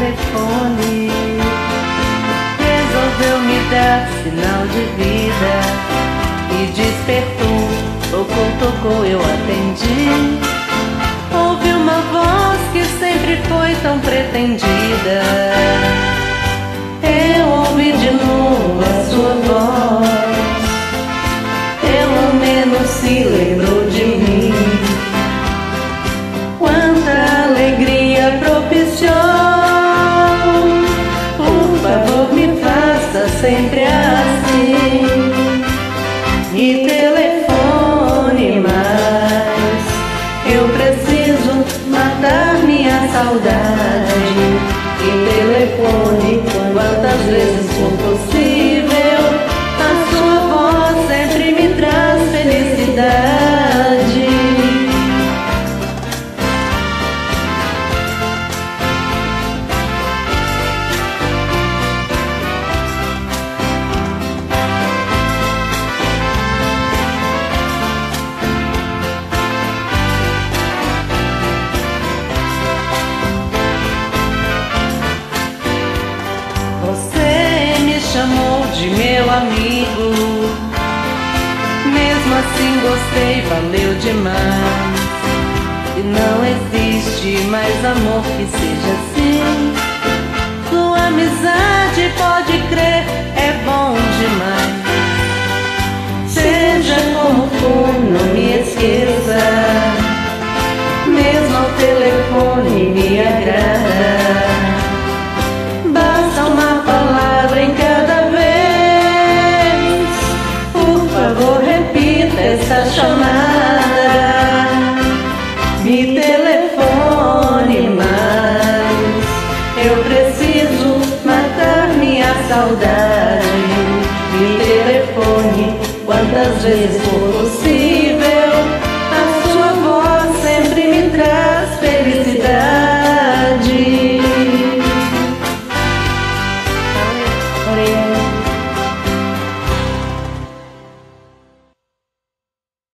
telefone resolveu me dar sinal de vida e despertou. Tocou, tocou, eu atendi. Ouvi uma voz que sempre foi tão pretendida. Eu ouvi de novo a sua voz. Pelo menos se lembrou de mim. Quanta alegria propiciou. Por favor, me faça sempre assim. Me telefone mais. Eu preciso matar minha saudade. Me telefone quantas vezes for possível. A sua voz sempre me traz felicidade. Chamou de meu amigo, mesmo assim gostei, valeu demais. E não existe mais amor que seja assim. Sua amizade, pode crer, é bom demais. Seja como for, não me esqueça. Mesmo ao telefone me agrada. Basta uma palavra em cada vez. Por favor, repita essa chamada. Me telefone mais. Eu preciso matar minha saudade. Me telefone quantas vezes for